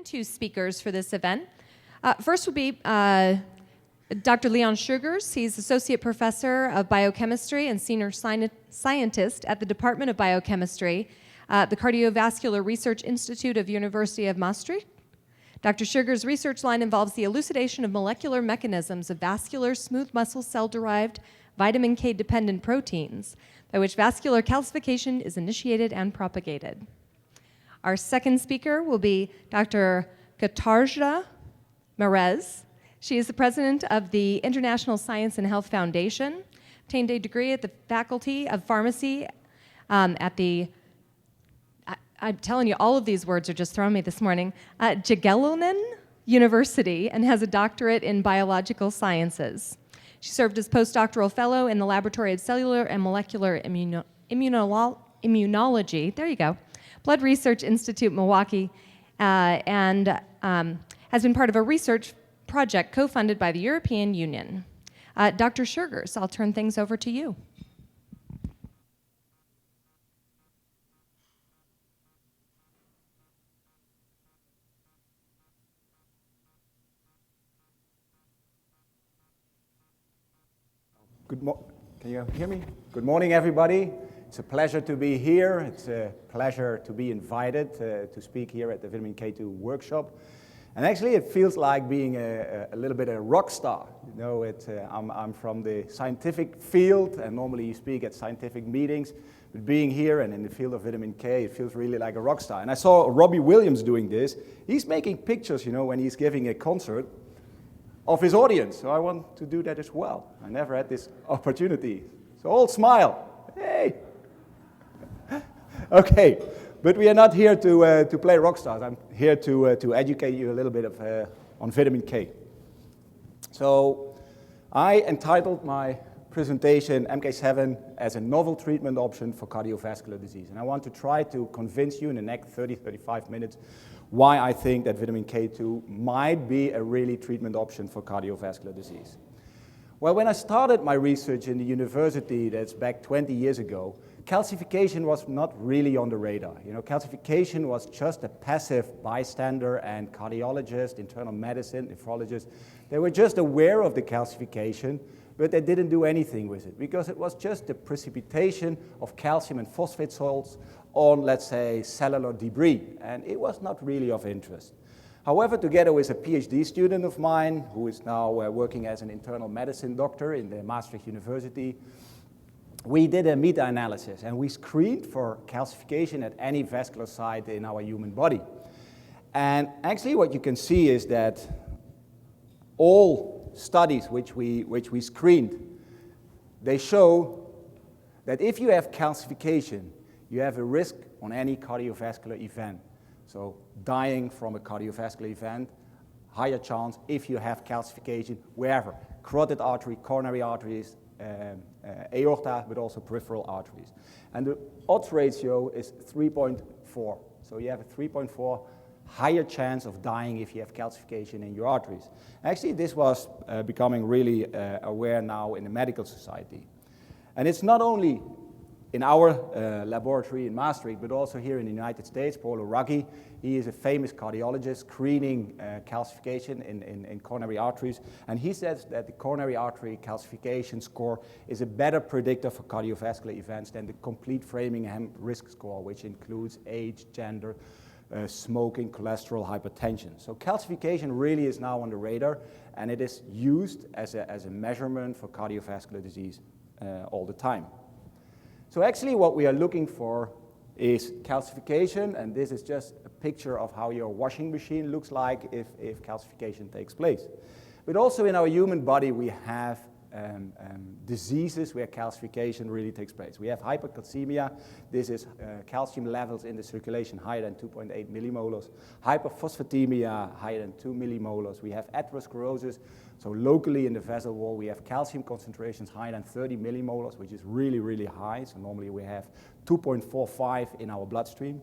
two speakers for this event. First will be Dr. Leon Schurgers. He's Associate Professor of Biochemistry and Senior Scientist at the Department of Biochemistry, the Cardiovascular Research Institute of University of Maastricht. Dr. Schurgers' research line involves the elucidation of molecular mechanisms of vascular smooth muscle cell-derived vitamin K-dependent proteins, by which vascular calcification is initiated and propagated. Our second speaker will be Dr. Schurgers Maresz. She is the president of the International Science and Health Foundation, obtained a degree at the Faculty of Pharmacy at the, I'm telling you, all of these words are just throwing me this morning, Jagiellonian University, and has a doctorate in biological sciences. She served as postdoctoral fellow in the Laboratory of Cellular and Molecular Immunology, there you go, Blood Research Institute, Milwaukee, and has been part of a research project co-funded by the European Union. Dr. Schurgers, I'll turn things over to you. Can you hear me? Good morning, everybody. It's a pleasure to be here. It's a pleasure to be invited to speak here at the Vitamin K2 workshop. And actually, it feels like being a little bit a rock star. You know, I'm from the scientific field, and normally you speak at scientific meetings. But being here and in the field of vitamin K, it feels really like a rock star. And I saw Robbie Williams doing this. He's making pictures, you know, when he's giving a concert of his audience. So I want to do that as well. I never had this opportunity. So all smile. Hey. Okay. But we are not here to play rock stars. I'm here to educate you a little bit on vitamin K. So I entitled my presentation MK7 as a novel treatment option for cardiovascular disease. And I want to try to convince you in the next 30-35 minutes why I think that vitamin K2 might be a really treatment option for cardiovascular disease. Well, when I started my research in the university, that's back 20 years ago, calcification was not really on the radar. You know, calcification was just a passive bystander, and cardiologists, internal medicine, nephrologists, they were just aware of the calcification, but they didn't do anything with it because it was just the precipitation of calcium and phosphate salts on, let's say, cellular debris, and it was not really of interest. However, together with a PhD student of mine, who is now working as an internal medicine doctor in the Maastricht University, we did a meta-analysis, and we screened for calcification at any vascular site in our human body. And actually what you can see is that all studies which we screened, they show that if you have calcification, you have a risk on any cardiovascular event. So dying from a cardiovascular event, higher chance if you have calcification wherever, carotid artery, coronary arteries, aorta, but also peripheral arteries. And the odds ratio is 3.4. So you have a 3.4 higher chance of dying if you have calcification in your arteries. Actually, this was becoming really aware now in the medical society. And it's not only in our laboratory in Maastricht, but also here in the United States. Paolo Raggi, he is a famous cardiologist screening calcification in coronary arteries, and he says that the coronary artery calcification score is a better predictor for cardiovascular events than the complete Framingham risk score, which includes age, gender, smoking, cholesterol, hypertension. So calcification really is now on the radar, and it is used as a measurement for cardiovascular disease all the time. So actually what we are looking for is calcification, and this is just a picture of how your washing machine looks like if calcification takes place. But also in our human body we have diseases where calcification really takes place. We have hypercalcemia. This is calcium levels in the circulation higher than 2.8 millimolars. Hyperphosphatemia higher than 2 millimolars. We have atherosclerosis. So locally in the vessel wall, we have calcium concentrations higher than 30 millimolars, which is really, really high. So normally we have 2.45 in our bloodstream.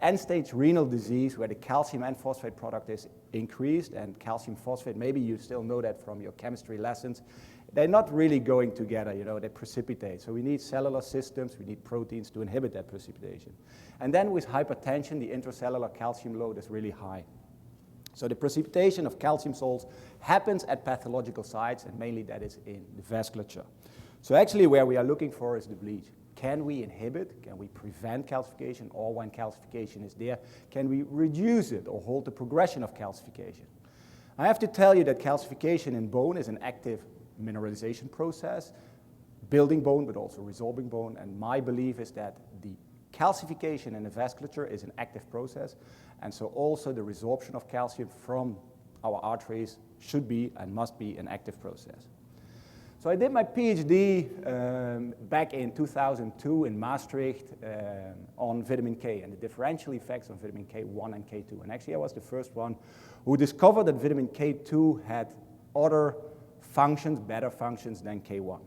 End-stage renal disease, where the calcium and phosphate product is increased, and calcium phosphate, maybe you still know that from your chemistry lessons, they're not really going together, you know, they precipitate. So we need cellular systems, we need proteins to inhibit that precipitation. And then with hypertension, the intracellular calcium load is really high. So the precipitation of calcium salts happens at pathological sites, and mainly that is in the vasculature. So actually where we are looking for is the bleach. Can we inhibit, can we prevent calcification, or when calcification is there, can we reduce it or halt the progression of calcification? I have to tell you that calcification in bone is an active mineralization process, building bone but also resorbing bone, and my belief is that the calcification in the vasculature is an active process, and so also the resorption of calcium from our arteries should be and must be an active process. So I did my PhD back in 2002 in Maastricht on vitamin K and the differential effects on vitamin K1 and K2. And actually I was the first one who discovered that vitamin K2 had other functions, better functions than K1.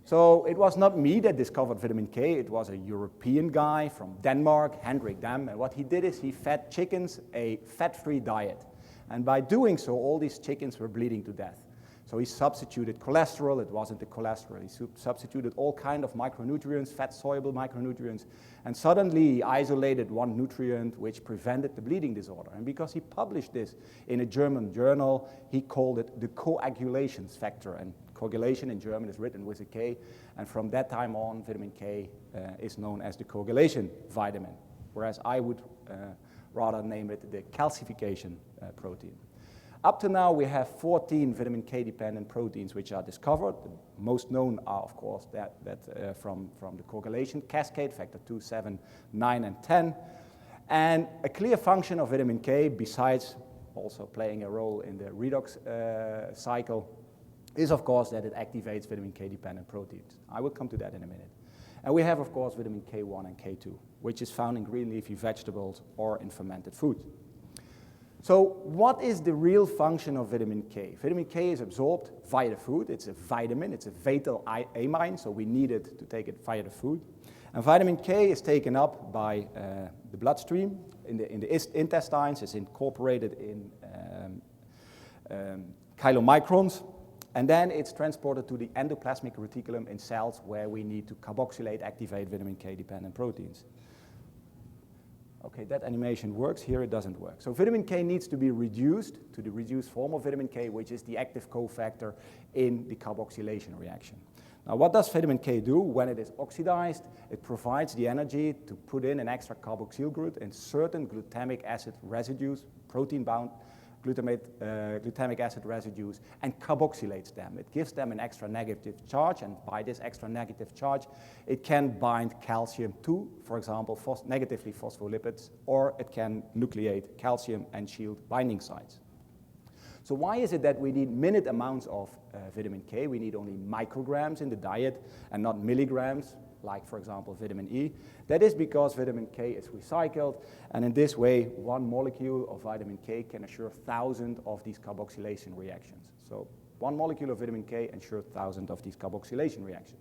So it was not me that discovered vitamin K, it was a European guy from Denmark, Hendrik Dam, and what he did is he fed chickens a fat-free diet. And by doing so, all these chickens were bleeding to death. So he substituted cholesterol, it wasn't the cholesterol, he substituted all kind of micronutrients, fat-soluble micronutrients, and suddenly he isolated one nutrient which prevented the bleeding disorder. And because he published this in a German journal, he called it the coagulation factor, and coagulation in German is written with a K, and from that time on, vitamin K is known as the coagulation vitamin, whereas I would rather name it the calcification protein. Up to now, we have 14 vitamin K-dependent proteins which are discovered. The most known are, of course, from the coagulation cascade, factor 2, 7, 9, and 10. And a clear function of vitamin K, besides also playing a role in the redox cycle, is, of course, that it activates vitamin K-dependent proteins. I will come to that in a minute. And we have, of course, vitamin K1 and K2, which is found in green leafy vegetables or in fermented foods. So what is the real function of vitamin K? Vitamin K is absorbed via the food. It's a vitamin. It's a vital amine, so we need it to take it via the food. And vitamin K is taken up by the bloodstream in the intestines. It's incorporated in chylomicrons. And then it's transported to the endoplasmic reticulum in cells where we need to carboxylate, activate vitamin K-dependent proteins. Okay, that animation works. Here it doesn't work. So vitamin K needs to be reduced to the reduced form of vitamin K, which is the active cofactor in the carboxylation reaction. Now, what does vitamin K do? When it is oxidized, it provides the energy to put in an extra carboxyl group in certain glutamic acid residues, protein-bound glutamic acid residues, and carboxylates them. It gives them an extra negative charge, and by this extra negative charge, it can bind calcium to, for example, negatively phospholipids, or it can nucleate calcium and shield binding sites. So why is it that we need minute amounts of vitamin K? We need only micrograms in the diet and not milligrams, like, for example, vitamin E. That is because vitamin K is recycled, and in this way, one molecule of vitamin K can assure 1,000 of these carboxylation reactions. So one molecule of vitamin K ensures 1,000 of these carboxylation reactions.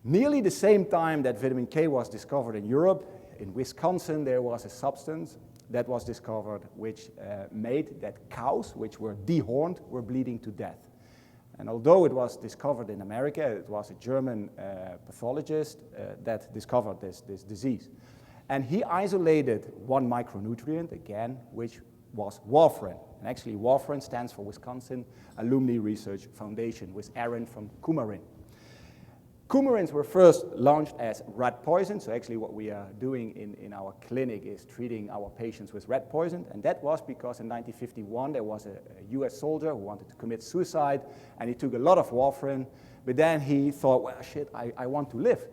Nearly the same time that vitamin K was discovered in Europe, in Wisconsin, there was a substance that was discovered which made that cows, which were dehorned, were bleeding to death. And although it was discovered in America, it was a German pathologist that discovered this disease. And he isolated one micronutrient, again, which was warfarin. And actually, warfarin stands for Wisconsin Alumni Research Foundation, with Aaron from coumarin. Coumarins were first launched as rat poison, so actually what we are doing in our clinic is treating our patients with rat poison, and that was because in 1951 there was a US soldier who wanted to commit suicide, and he took a lot of warfarin, but then he thought, well, shit, I want to live.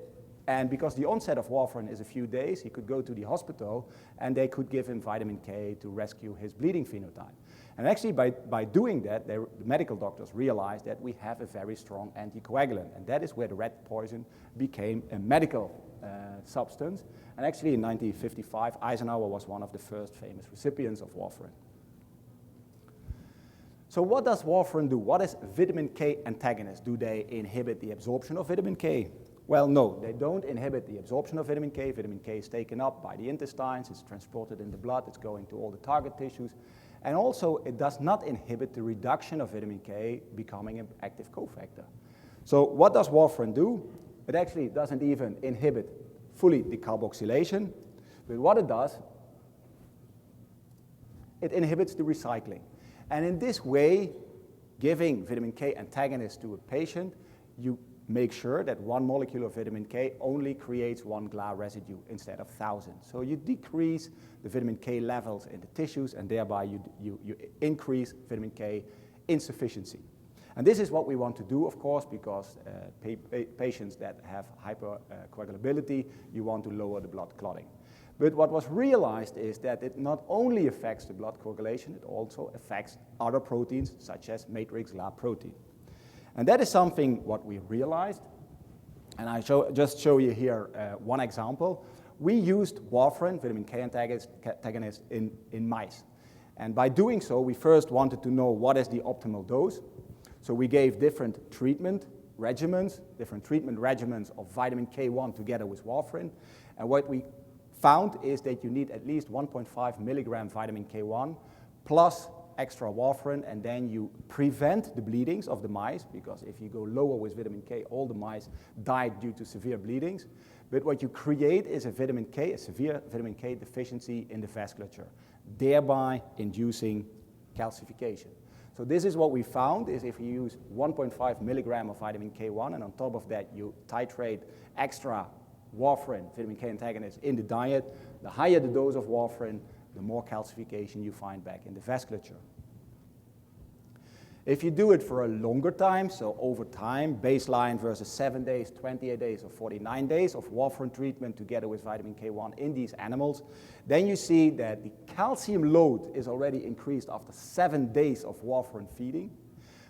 And because the onset of warfarin is a few days, he could go to the hospital, and they could give him vitamin K to rescue his bleeding phenotype. And actually, by doing that, the medical doctors realized that we have a very strong anticoagulant. And that is where the rat poison became a medical substance. And actually, in 1955, Eisenhower was one of the first famous recipients of warfarin. So what does warfarin do? What is vitamin K antagonist? Do they inhibit the absorption of vitamin K? Well, no, they don't inhibit the absorption of vitamin K. Vitamin K is taken up by the intestines, it's transported in the blood, it's going to all the target tissues. And also, it does not inhibit the reduction of vitamin K becoming an active cofactor. So what does warfarin do? It actually doesn't even inhibit fully the carboxylation, but what it does, it inhibits the recycling. And in this way, giving vitamin K antagonist to a patient, you make sure that one molecule of vitamin K only creates one GLA residue instead of thousands. So you decrease the vitamin K levels in the tissues, and thereby you increase vitamin K insufficiency. And this is what we want to do, of course, because patients that have hypercoagulability, you want to lower the blood clotting. But what was realized is that it not only affects the blood coagulation, it also affects other proteins, such as matrix GLA protein. And that is something what we realized. And I just show you here one example. We used warfarin, vitamin K antagonist, in mice. And by doing so, we first wanted to know what is the optimal dose. So we gave different treatment regimens of vitamin K1 together with warfarin. And what we found is that you need at least 1.5 milligram vitamin K1 plus extra warfarin, and then you prevent the bleedings of the mice, because if you go lower with vitamin K, all the mice died due to severe bleedings. But what you create is a severe vitamin K deficiency in the vasculature, thereby inducing calcification. So this is what we found, is if you use 1.5 milligram of vitamin K1, and on top of that you titrate extra warfarin, vitamin K antagonist, in the diet, the higher the dose of warfarin, the more calcification you find back in the vasculature. If you do it for a longer time, so over time, baseline versus 7 days, 28 days, or 49 days of warfarin treatment together with vitamin K1 in these animals, then you see that the calcium load is already increased after 7 days of warfarin feeding,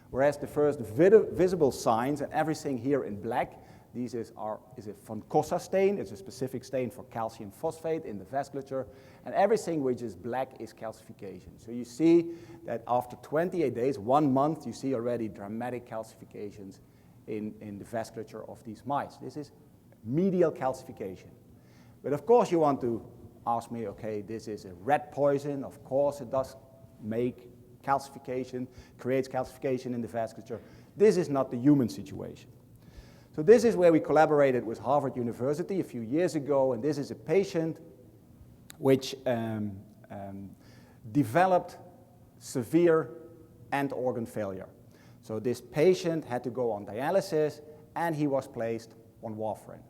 whereas the first visible signs, and everything here in black, is a von Cossa stain. It's a specific stain for calcium phosphate in the vasculature. And everything which is black is calcification. So you see that after 28 days, 1 month, you see already dramatic calcifications in the vasculature of these mice. This is medial calcification. But of course you want to ask me, okay, this is a rat poison. Of course it does make calcification, creates calcification in the vasculature. This is not the human situation. So this is where we collaborated with Harvard University a few years ago, and this is a patient which developed severe end organ failure. So this patient had to go on dialysis, and he was placed on warfarin.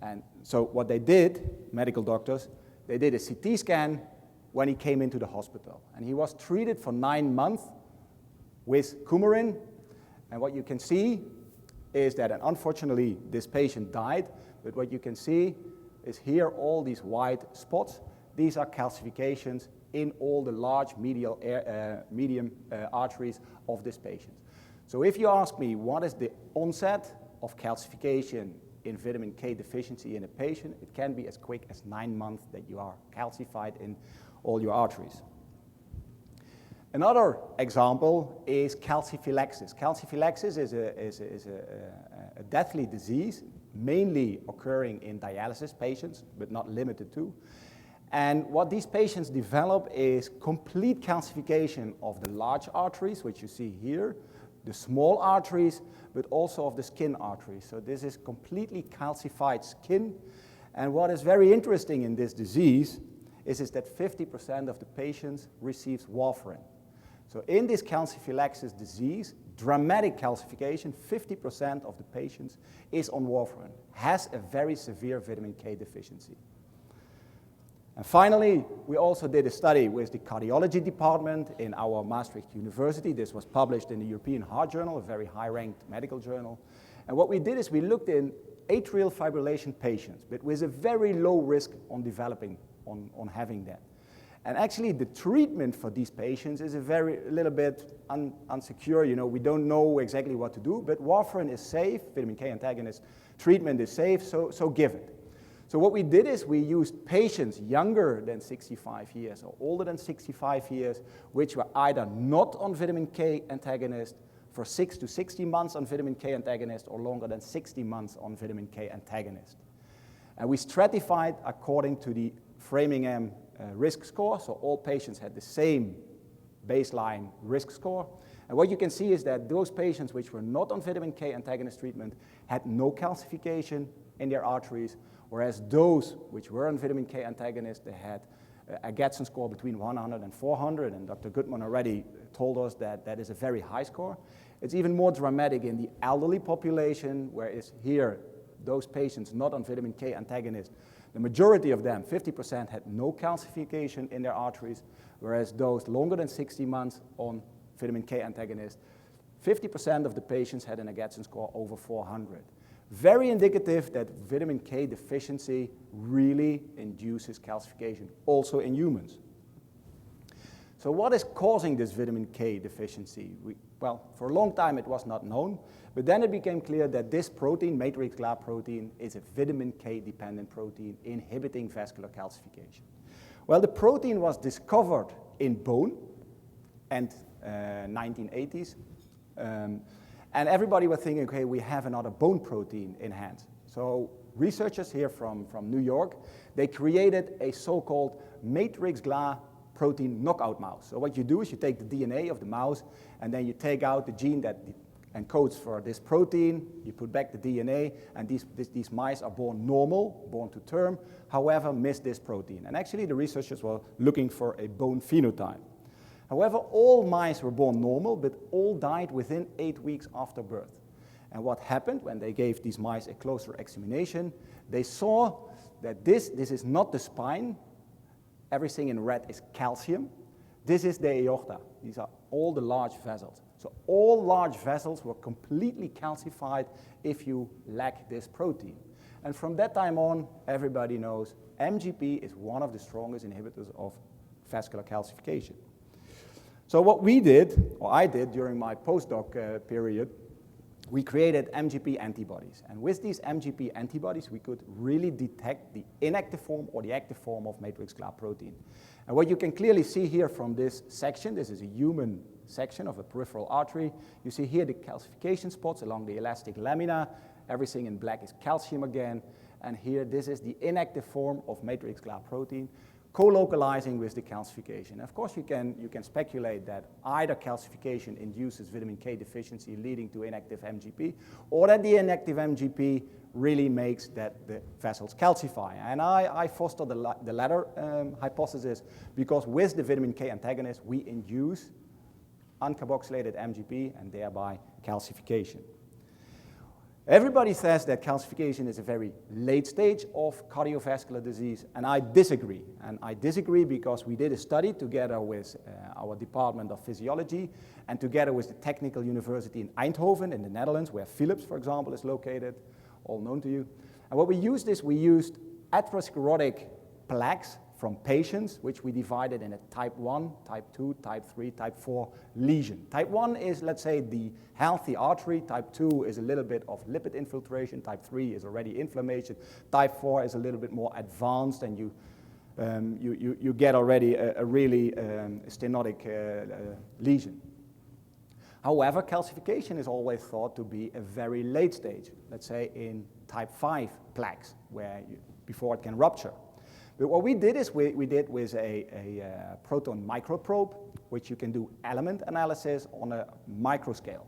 And so what they did, medical doctors, they did a CT scan when he came into the hospital. And he was treated for 9 months with coumarin, and what you can see is that, and unfortunately, this patient died, but what you can see is here all these white spots. These are calcifications in all the large medium arteries of this patient. So if you ask me what is the onset of calcification in vitamin K deficiency in a patient, it can be as quick as 9 months that you are calcified in all your arteries. Another example is calciphylaxis. Calciphylaxis is a deathly disease, mainly occurring in dialysis patients, but not limited to. And what these patients develop is complete calcification of the large arteries, which you see here, the small arteries, but also of the skin arteries. So this is completely calcified skin. And what is very interesting in this disease is that 50% of the patients receives warfarin. So in this calciphylaxis disease, dramatic calcification, 50% of the patients is on warfarin, has a very severe vitamin K deficiency. And finally, we also did a study with the cardiology department in our Maastricht University. This was published in the European Heart Journal, a very high-ranked medical journal. And what we did is we looked in atrial fibrillation patients, but with a very low risk on developing, on having that. And actually, the treatment for these patients is a little bit unsecure. You know, we don't know exactly what to do, but warfarin is safe, vitamin K antagonist treatment is safe, so give it. So what we did is we used patients younger than 65 years or older than 65 years, which were either not on vitamin K antagonist for 6 to 60 months on vitamin K antagonist or longer than 60 months on vitamin K antagonist. And we stratified according to the Framingham risk score, so all patients had the same baseline risk score. And what you can see is that those patients which were not on vitamin K antagonist treatment had no calcification in their arteries, whereas those which were on vitamin K antagonist, they had a Gadsden score between 100 and 400, and Dr. Goodman already told us that that is a very high score. It's even more dramatic in the elderly population, whereas here, those patients not on vitamin K antagonists, the majority of them, 50%, had no calcification in their arteries, whereas those longer than 60 months on vitamin K antagonists, 50% of the patients had an Gadsden score over 400. Very indicative that vitamin K deficiency really induces calcification, also in humans. So what is causing this vitamin K deficiency? Well, for a long time it was not known, but then it became clear that this protein, matrix GLA protein, is a vitamin K dependent protein inhibiting vascular calcification. Well, the protein was discovered in bone and 1980s, and everybody was thinking, okay, we have another bone protein in hand. So researchers here from New York, they created a so-called matrix GLA protein knockout mouse. So what you do is you take the DNA of the mouse, and then you take out the gene that encodes for this protein, you put back the DNA, and these mice are born normal, born to term, however, miss this protein. And actually the researchers were looking for a bone phenotype. However, all mice were born normal, but all died within 8 weeks after birth. And what happened when they gave these mice a closer examination, they saw that this is not the spine. Everything in red is calcium. This is the aorta. These are all the large vessels. So all large vessels were completely calcified if you lack this protein. And from that time on, everybody knows MGP is one of the strongest inhibitors of vascular calcification. So what we did, or I did during my postdoc period, we created MGP antibodies. And with these MGP antibodies, we could really detect the inactive form or the active form of matrix GLA protein. And what you can clearly see here from this section, this is a human section of a peripheral artery. You see here the calcification spots along the elastic lamina. Everything in black is calcium again. And here, this is the inactive form of matrix GLA protein, co-localizing with the calcification. Of course, you can speculate that either calcification induces vitamin K deficiency leading to inactive MGP, or that the inactive MGP really makes that the vessels calcify. And I foster the latter hypothesis, because with the vitamin K antagonist, we induce uncarboxylated MGP and thereby calcification. Everybody says that calcification is a very late stage of cardiovascular disease, and I disagree. And I disagree because we did a study together with our Department of Physiology and together with the Technical University in Eindhoven in the Netherlands, where Philips, for example, is located, all known to you. And what we used is we used atherosclerotic plaques from patients, which we divided in a type 1, type 2, type 3, type 4 lesion. Type 1 is, let's say, the healthy artery. Type 2 is a little bit of lipid infiltration. Type 3 is already inflammation. Type 4 is a little bit more advanced, and you get already a really stenotic lesion. However, calcification is always thought to be a very late stage, let's say in type 5 plaques, before it can rupture. But what we did is we did with a proton microprobe, which you can do element analysis on a microscale.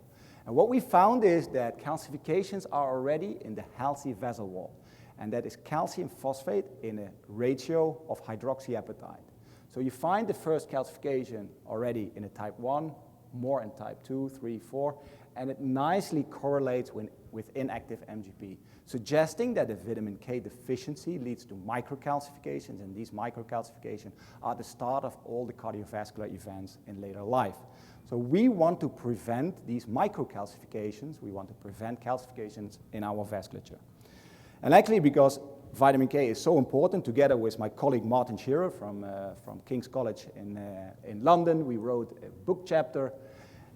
And what we found is that calcifications are already in the healthy vessel wall, and that is calcium phosphate in a ratio of hydroxyapatite. So you find the first calcification already in a type 1, more in type 2, 3, 4, and it nicely correlates with inactive MGP, suggesting that the vitamin K deficiency leads to microcalcifications, and these microcalcifications are the start of all the cardiovascular events in later life. So we want to prevent these microcalcifications, we want to prevent calcifications in our vasculature. And actually, because vitamin K is so important, together with my colleague Martin Scherer from King's College in London, we wrote a book chapter.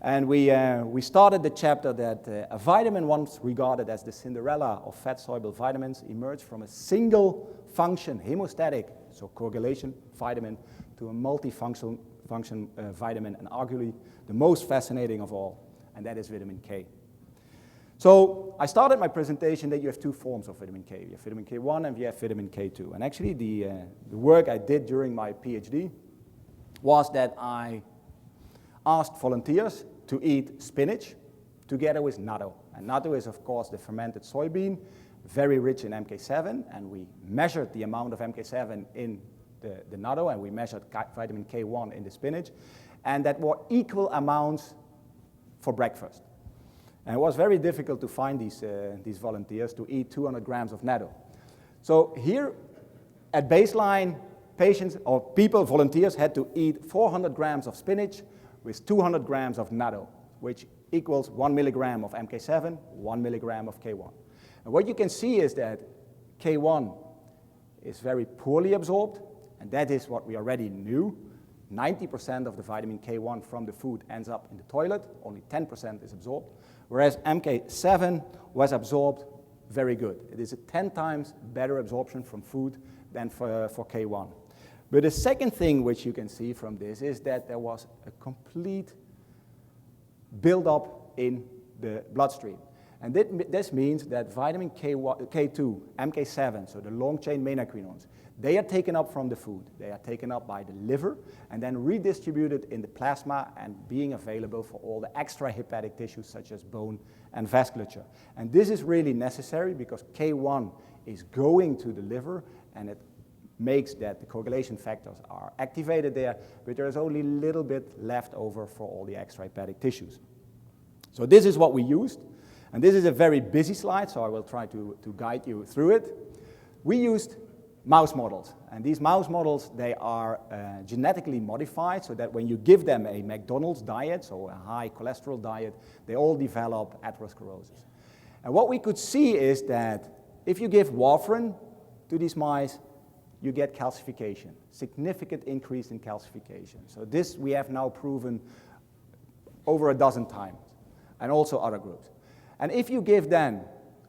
And we started the chapter that a vitamin once regarded as the Cinderella of fat-soluble vitamins emerged from a single function, hemostatic, so coagulation vitamin, to a multifunction vitamin, and arguably the most fascinating of all, and that is vitamin K. So I started my presentation that you have two forms of vitamin K. You have vitamin K1 and you have vitamin K2. And actually the work I did during my PhD was that I asked volunteers to eat spinach together with natto. And natto is, of course, the fermented soybean, very rich in MK7, and we measured the amount of MK7 in the natto, and we measured vitamin K1 in the spinach, and that were equal amounts for breakfast. And it was very difficult to find these volunteers to eat 200 grams of natto. So here, at baseline, patients or people, volunteers, had to eat 400 grams of spinach with 200 grams of natto, which equals 1 milligram of MK7, 1 milligram of K1. And what you can see is that K1 is very poorly absorbed, and that is what we already knew. 90% of the vitamin K1 from the food ends up in the toilet, only 10% is absorbed, whereas MK7 was absorbed very good. It is a 10 times better absorption from food than for K1. But the second thing which you can see from this is that there was a complete buildup in the bloodstream. And this means that vitamin K2, MK7, so the long-chain menaquinones, they are taken up from the food. They are taken up by the liver and then redistributed in the plasma and being available for all the extrahepatic tissues such as bone and vasculature. And this is really necessary because K1 is going to the liver and it makes that the coagulation factors are activated there, but there is only a little bit left over for all the extrahepatic tissues. So this is what we used. And this is a very busy slide, so I will try to guide you through it. We used mouse models, and these mouse models, they are genetically modified so that when you give them a McDonald's diet, so a high cholesterol diet, they all develop atherosclerosis. And what we could see is that if you give warfarin to these mice, you get calcification, significant increase in calcification. So this we have now proven over a dozen times, and also other groups. And if you give then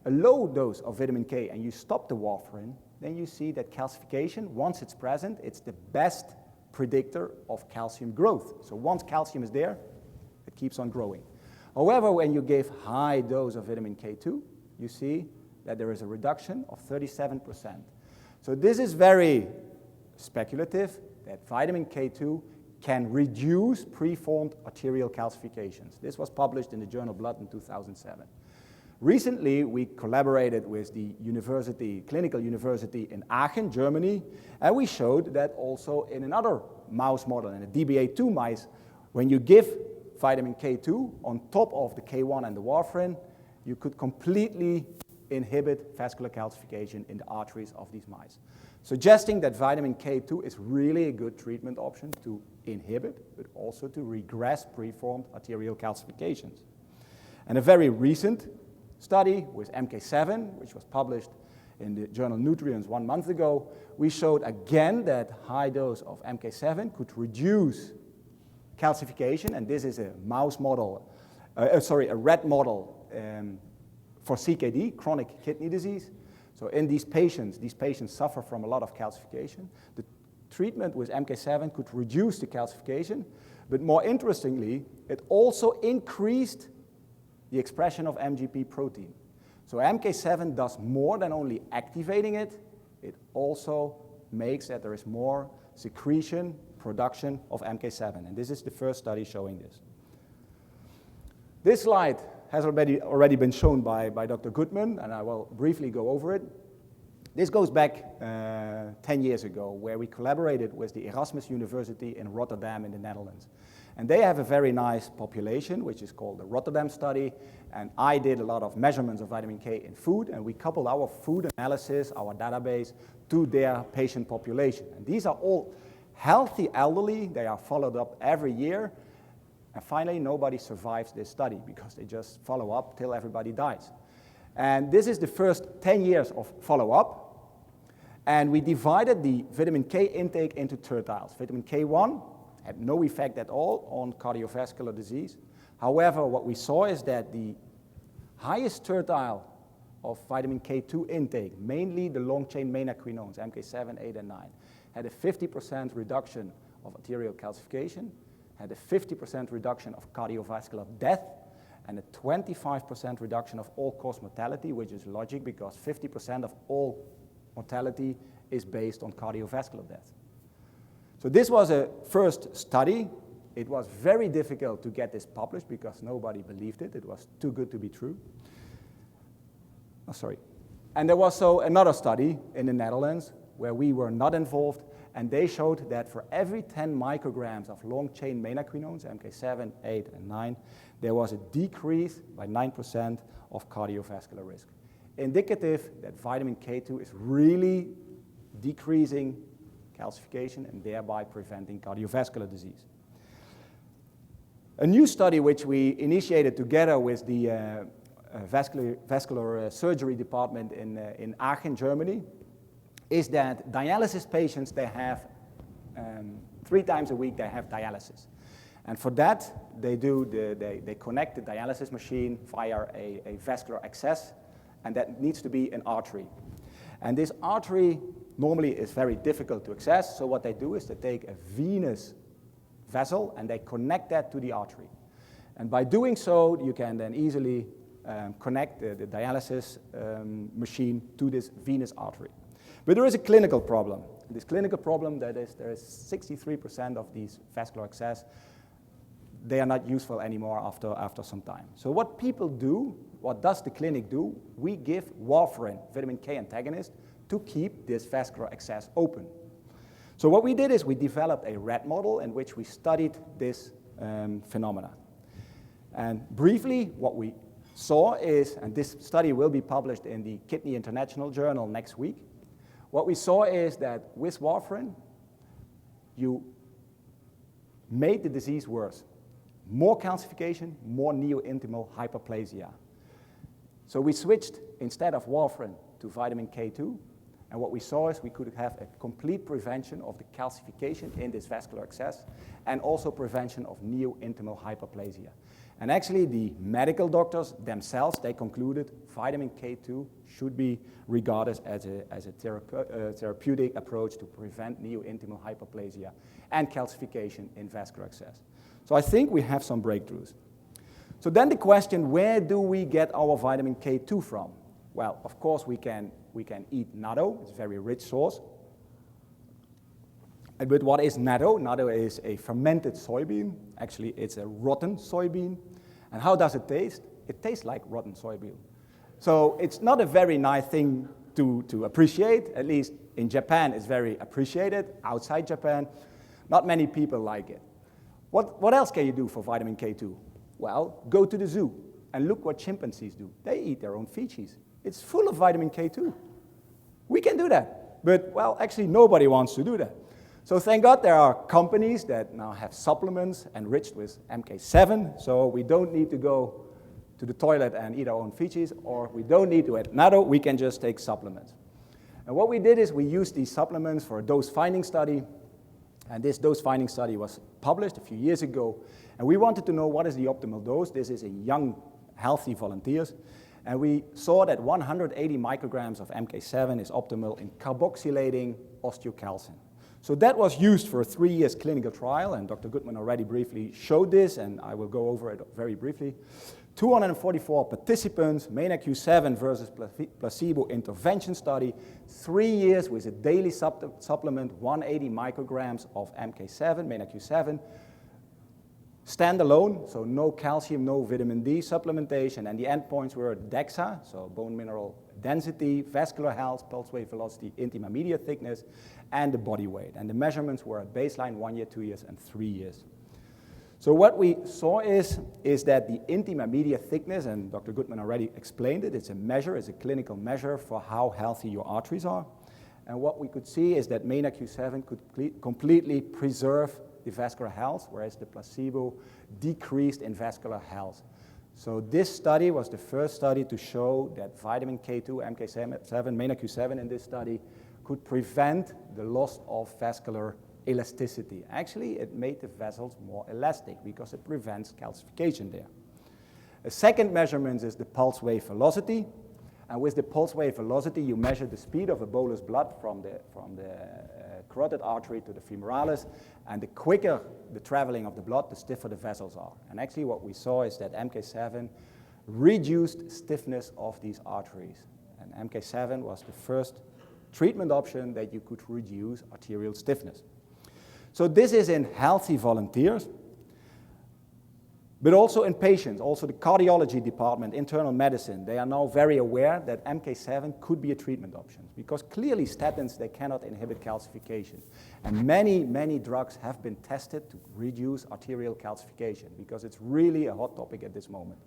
a low dose of vitamin K and you stop the warfarin, then you see that calcification, once it's present, it's the best predictor of calcium growth. So once calcium is there, it keeps on growing. However, when you give high dose of vitamin K2, you see that there is a reduction of 37%. So this is very speculative, that vitamin K2 can reduce preformed arterial calcifications. This was published in the journal Blood in 2007. Recently, we collaborated with the clinical university in Aachen, Germany, and we showed that also in another mouse model, in a DBA2 mice, when you give vitamin K2 on top of the K1 and the warfarin, you could completely inhibit vascular calcification in the arteries of these mice, suggesting that vitamin K2 is really a good treatment option to inhibit, but also to regress preformed arterial calcifications. And a very recent study with MK7, which was published in the journal Nutrients 1 month ago, we showed again that high dose of MK7 could reduce calcification, and this is a mouse model, a rat model for CKD, chronic kidney disease. So in these patients suffer from a lot of calcification. The treatment with MK7 could reduce the calcification, but more interestingly, it also increased the expression of MGP protein. So MK7 does more than only activating it, it also makes that there is more secretion, production of MK7, and this is the first study showing this. This slide has already been shown by Dr. Goodman, and I will briefly go over it. This goes back 10 years ago, where we collaborated with the Erasmus University in Rotterdam in the Netherlands. And they have a very nice population, which is called the Rotterdam study, and I did a lot of measurements of vitamin K in food, and we coupled our food analysis, our database, to their patient population. And these are all healthy elderly, they are followed up every year, and finally nobody survives this study because they just follow up till everybody dies. And this is the first 10 years of follow-up, and we divided the vitamin K intake into tertiles. Vitamin K1 had no effect at all on cardiovascular disease. However, what we saw is that the highest tertile of vitamin K2 intake, mainly the long-chain menaquinones, MK7, 8, and 9, had a 50% reduction of arterial calcification, had a 50% reduction of cardiovascular death, and a 25% reduction of all-cause mortality, which is logic because 50% of all mortality is based on cardiovascular death. So this was a first study. It was very difficult to get this published because nobody believed it. It was too good to be true. And there was also another study in the Netherlands where we were not involved, and they showed that for every 10 micrograms of long-chain menaquinones, MK7, 8, and 9, there was a decrease by 9% of cardiovascular risk. Indicative that vitamin K2 is really decreasing calcification and thereby preventing cardiovascular disease. A new study which we initiated together with the vascular surgery department in Aachen, Germany, is that dialysis patients, they have 3 times a week they have dialysis. And for that, they connect the dialysis machine via a vascular access, and that needs to be an artery. And this artery normally is very difficult to access, so what they do is they take a venous vessel and they connect that to the artery. And by doing so, you can then easily connect the dialysis machine to this venous artery. But there is a clinical problem. This clinical problem, that is, there is 63% of these vascular access, they are not useful anymore after some time. So what people do, what does the clinic do? We give warfarin, vitamin K antagonist, to keep this vascular access open. So what we did is we developed a rat model in which we studied this phenomena. And briefly, what we saw is, and this study will be published in the Kidney International Journal next week, what we saw is that with warfarin, you made the disease worse. More calcification, more neointimal hyperplasia. So we switched, instead of warfarin, to vitamin K2, and what we saw is we could have a complete prevention of the calcification in this vascular access, and also prevention of neointimal hyperplasia. And actually, the medical doctors themselves, they concluded vitamin K2 should be regarded as a therapeutic approach to prevent neointimal hyperplasia and calcification in vascular access. So I think we have some breakthroughs. So then the question, where do we get our vitamin K2 from? Well, of course, we can eat natto. It's a very rich source. But what is natto? Natto is a fermented soybean. Actually, it's a rotten soybean. And how does it taste? It tastes like rotten soybean. So it's not a very nice thing to appreciate. At least in Japan, it's very appreciated. Outside Japan, not many people like it. What else can you do for vitamin K2? Well, go to the zoo and look what chimpanzees do. They eat their own feces. It's full of vitamin K2. We can do that. But, well, actually, nobody wants to do that. So thank God there are companies that now have supplements enriched with MK7, so we don't need to go to the toilet and eat our own feces, or we don't need to eat natto, we can just take supplements. And what we did is we used these supplements for a dose-finding study, and this dose-finding study was published a few years ago, and we wanted to know what is the optimal dose. This is in young, healthy volunteers, and we saw that 180 micrograms of MK7 is optimal in carboxylating osteocalcin. So that was used for a 3-year clinical trial, and Dr. Goodman already briefly showed this, and I will go over it very briefly. 244 participants, MENA-Q7 versus placebo intervention study, 3 years with a daily supplement, 180 micrograms of MK7, MENA-Q7, standalone, so no calcium, no vitamin D supplementation, and the endpoints were DEXA, so bone mineral density, vascular health, pulse wave velocity, intima media thickness, and the body weight. And the measurements were at baseline 1 year, 2 years, and 3 years. So what we saw is that the intima media thickness, and Dr. Goodman already explained it, it's a measure, it's a clinical measure for how healthy your arteries are. And what we could see is that MENA-Q7 could completely preserve the vascular health, whereas the placebo decreased in vascular health. So this study was the first study to show that vitamin K2, MK7, MENA-Q7 in this study could prevent the loss of vascular elasticity. Actually, it made the vessels more elastic because it prevents calcification there. A second measurement is the pulse wave velocity. And with the pulse wave velocity, you measure the speed of a bolus blood from the carotid artery to the femoralis. And the quicker the traveling of the blood, the stiffer the vessels are. And actually what we saw is that MK7 reduced stiffness of these arteries. And MK7 was the first treatment option that you could reduce arterial stiffness. So this is in healthy volunteers. But also in patients, also the cardiology department, internal medicine, they are now very aware that MK7 could be a treatment option because clearly statins, they cannot inhibit calcification. And many, many drugs have been tested to reduce arterial calcification because it's really a hot topic at this moment.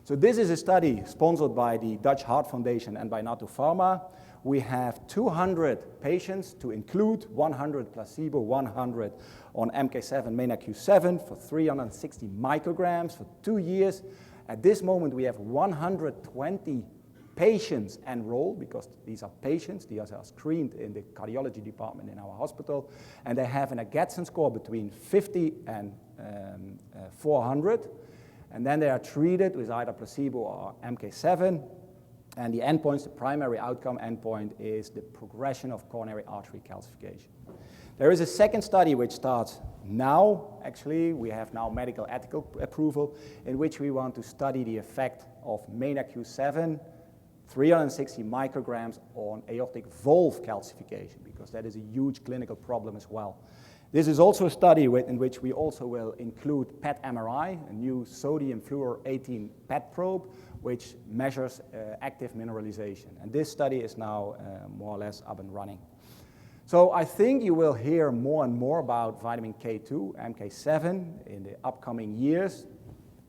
So this is a study sponsored by the Dutch Heart Foundation and by NATO Pharma. We have 200 patients to include 100 placebo, 100 on MK7 MENA-Q7 for 360 micrograms for 2 years. At this moment, we have 120 patients enrolled because these are patients, these are screened in the cardiology department in our hospital, and they have an Agatston score between 50 and 400, and then they are treated with either placebo or MK7. And the endpoints, the primary outcome endpoint is the progression of coronary artery calcification. There is a second study which starts now. Actually, we have now medical ethical approval in which we want to study the effect of MENA-Q7, 360 micrograms on aortic valve calcification because that is a huge clinical problem as well. This is also a study in which we also will include PET MRI, a new sodium fluoride 18 PET probe, which measures active mineralization. And this study is now more or less up and running. So I think you will hear more and more about vitamin K2, MK7 in the upcoming years.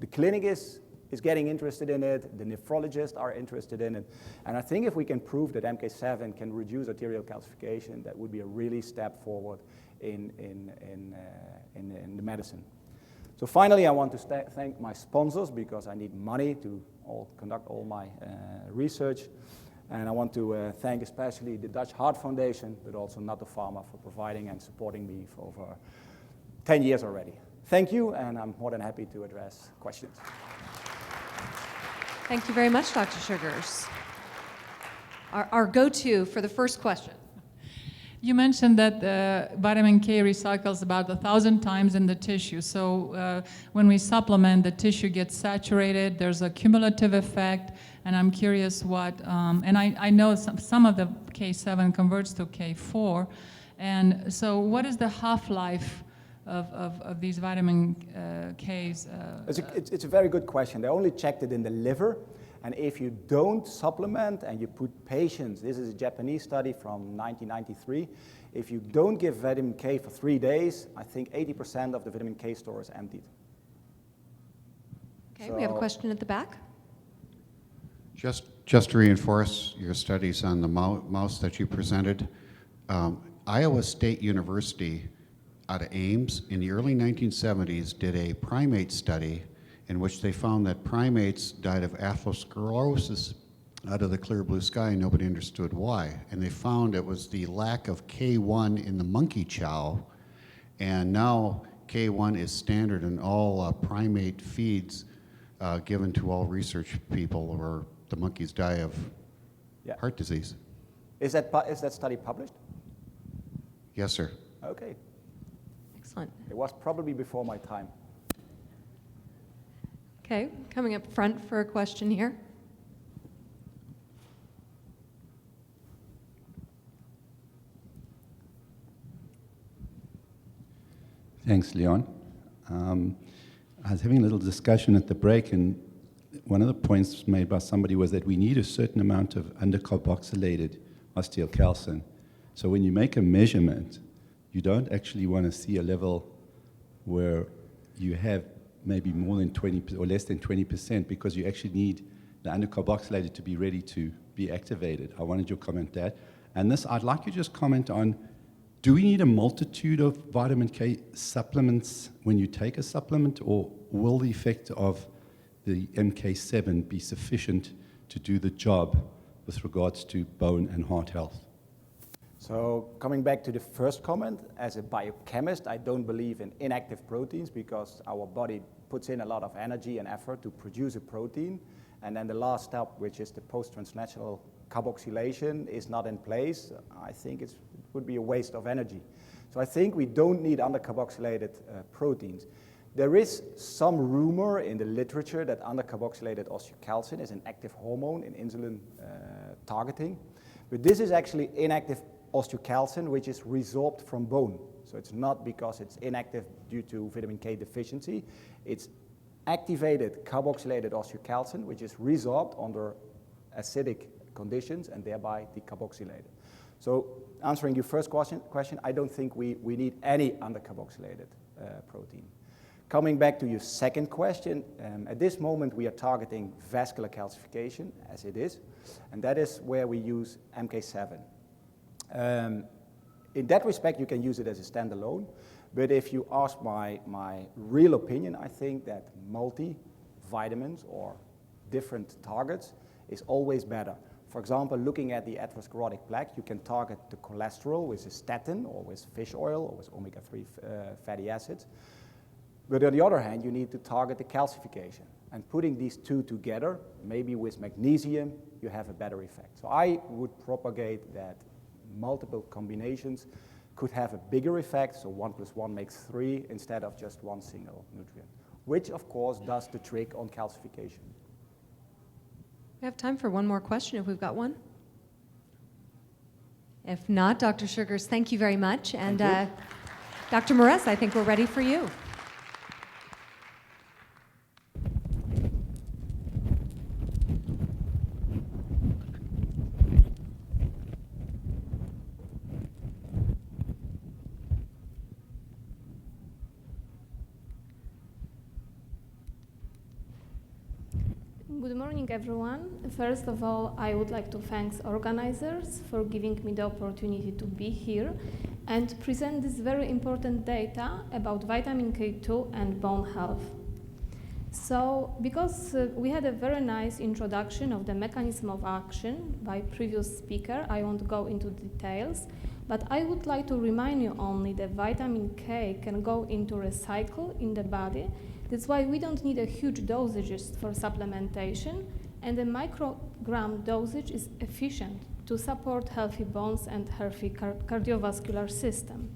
The clinic is getting interested in it, the nephrologists are interested in it, and I think if we can prove that MK7 can reduce arterial calcification, that would be a really step forward in the medicine. So finally, I want to thank my sponsors because I need money to conduct all my research. And I want to thank especially the Dutch Heart Foundation, but also NATO Pharma for providing and supporting me for over 10 years already. Thank you, and I'm more than happy to address questions. Thank you very much, Dr. Schurgers. Our go-to for the first question. You mentioned that vitamin K recycles about 1,000 times in the tissue. So when we supplement, the tissue gets saturated. There's a cumulative effect. And I'm curious what, and I know some of the K7 converts to K4. And so what is the half-life of these vitamin Ks? It's a very good question. They only checked it in the liver. And if you don't supplement and you put patients, this is a Japanese study from 1993, if you don't give vitamin K for 3 days, I think 80% of the vitamin K store is emptied. Okay, we have a question at the back. Just to reinforce your studies on the mouse that you presented, Iowa State University out of Ames in the early 1970s did a primate study in which they found that primates died of atherosclerosis out of the clear blue sky, and nobody understood why. And they found it was the lack of K1 in the monkey chow, and now K1 is standard in all primate feeds given to all research people, or the monkeys die of heart disease. Is that study published? Yes, sir. Okay. Excellent. It was probably before my time. Okay, coming up front for a question here. Thanks, Leon. I was having a little discussion at the break, and one of the points made by somebody was that we need a certain amount of undercarboxylated osteocalcin. So when you make a measurement, you don't actually want to see a level where you have maybe more than 20% or less than 20% because you actually need the undercarboxylated to be ready to be activated. I wanted your comment there. And this, I'd like you to just comment on, do we need a multitude of vitamin K supplements when you take a supplement, or will the effect of the MK7 be sufficient to do the job with regards to bone and heart health? So coming back to the first comment, as a biochemist, I don't believe in inactive proteins because our body puts in a lot of energy and effort to produce a protein. And then the last step, which is the post-translational carboxylation, is not in place. I think it would be a waste of energy. So I think we don't need undercarboxylated proteins. There is some rumor in the literature that undercarboxylated osteocalcin is an active hormone in insulin targeting. But this is actually inactive osteocalcin, which is resorbed from bone. So it's not because it's inactive due to vitamin K deficiency. It's activated carboxylated osteocalcin, which is resorbed under acidic conditions and thereby decarboxylated. So answering your first question, I don't think we need any undercarboxylated protein. Coming back to your second question, at this moment we are targeting vascular calcification as it is, and that is where we use MK7. In that respect, you can use it as a standalone, but if you ask my real opinion, I think that multi-vitamins or different targets is always better. For example, looking at the atherosclerotic plaque, you can target the cholesterol with a statin or with fish oil or with omega-3 fatty acids. But on the other hand, you need to target the calcification. And putting these two together, maybe with magnesium, you have a better effect. So I would propagate that multiple combinations could have a bigger effect, so 1 + 1 makes 3 instead of just one single nutrient, which of course does the trick on calcification. We have time for one more question if we've got one. If not, Dr. Schurgers, thank you very much. And Dr. Maresz, I think we're ready for you. Good morning, everyone. First of all, I would like to thank organizers for giving me the opportunity to be here and present this very important data about vitamin K2 and bone health. So, because we had a very nice introduction of the mechanism of action by previous speaker, I won't go into details, but I would like to remind you only that vitamin K can go into recycle in the body. That's why we don't need a huge dosages for supplementation, and the microgram dosage is efficient to support healthy bones and healthy cardiovascular system.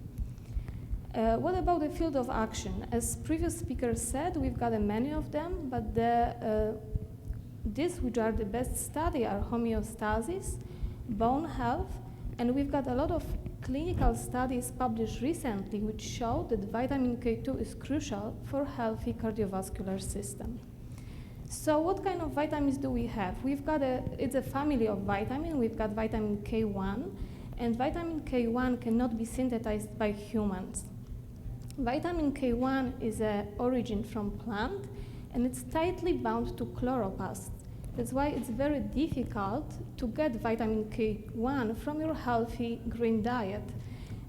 What about the field of action? As previous speaker said, we've got many of them, but these which are the best study are homeostasis, bone health, and we've got a lot of clinical studies published recently which show that vitamin K2 is crucial for healthy cardiovascular system. So what kind of vitamins do we have? It's a family of vitamins. We've got vitamin K1, and vitamin K1 cannot be synthesized by humans. Vitamin K1 is an origin from plant, and it's tightly bound to chloroplasts. That's why it's very difficult to get vitamin K1 from your healthy green diet.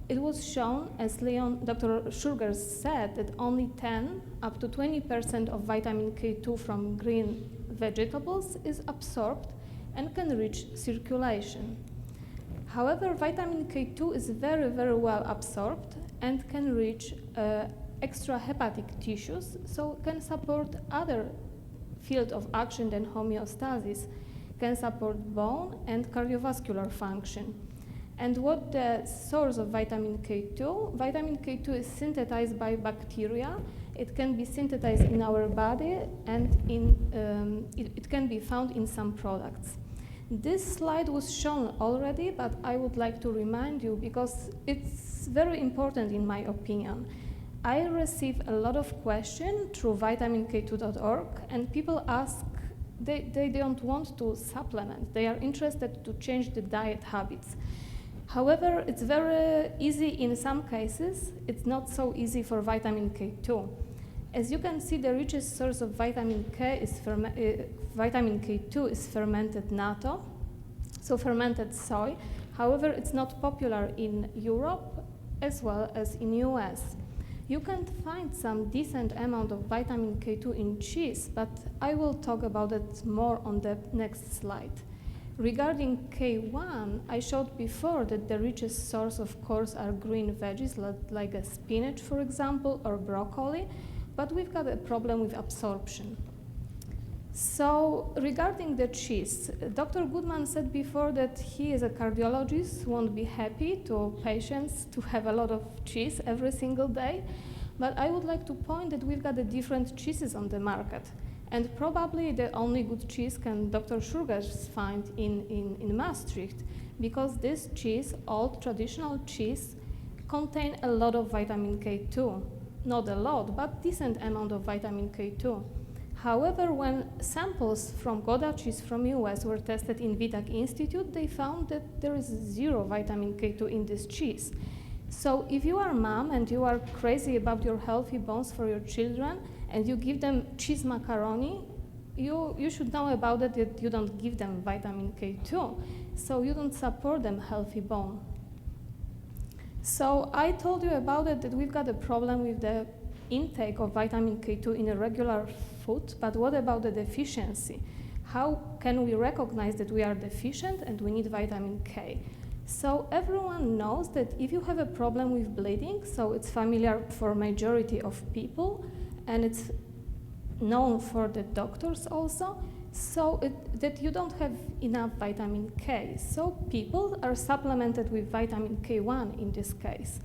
It was shown, as Dr. Schurgers said, that only 10 up to 20% of vitamin K2 from green vegetables is absorbed and can reach circulation. However, vitamin K2 is very, very well absorbed and can reach extrahepatic tissues, so can support other field of action than homeostasis, can support bone and cardiovascular function. And what the source of vitamin K2? Vitamin K2 is synthesized by bacteria. It can be synthesized in our body, and it can be found in some products. This slide was shown already, but I would like to remind you because it's very important in my opinion. I receive a lot of questions through vitamink2.org, and people ask, they don't want to supplement. They are interested to change the diet habits. However, it's very easy in some cases. It's not so easy for vitamin K2. As you can see, the richest source of vitamin vitamin K2 is fermented natto, so fermented soy. However, it's not popular in Europe as well as in US. You can find some decent amount of vitamin K2 in cheese, but I will talk about it more on the next slide. Regarding K1, I showed before that the richest source, of course, are green veggies, like a spinach, for example, or broccoli, but we've got a problem with absorption. So regarding the cheese, Dr. Goodman said before that he, as a cardiologist, won't be happy to patients to have a lot of cheese every single day, but I would like to point that we've got the different cheeses on the market, and probably the only good cheese can Dr. Schurgers find in Maastricht, because this cheese, old traditional cheese, contain a lot of vitamin K2. Not a lot, but decent amount of vitamin K2. However, when samples from Gouda cheese from US were tested in Vitak Institute, they found that there is zero vitamin K2 in this cheese. So if you are a mom and you are crazy about your healthy bones for your children and you give them cheese macaroni, you should know about it that you don't give them vitamin K2, so you don't support them healthy bone. So I told you about it that we've got a problem with the intake of vitamin K2 in a regular food, but what about the deficiency? How can we recognize that we are deficient and we need vitamin K? So everyone knows that if you have a problem with bleeding, so it's familiar for majority of people, and it's known for the doctors also, so that you don't have enough vitamin K. So people are supplemented with vitamin K1 in this case.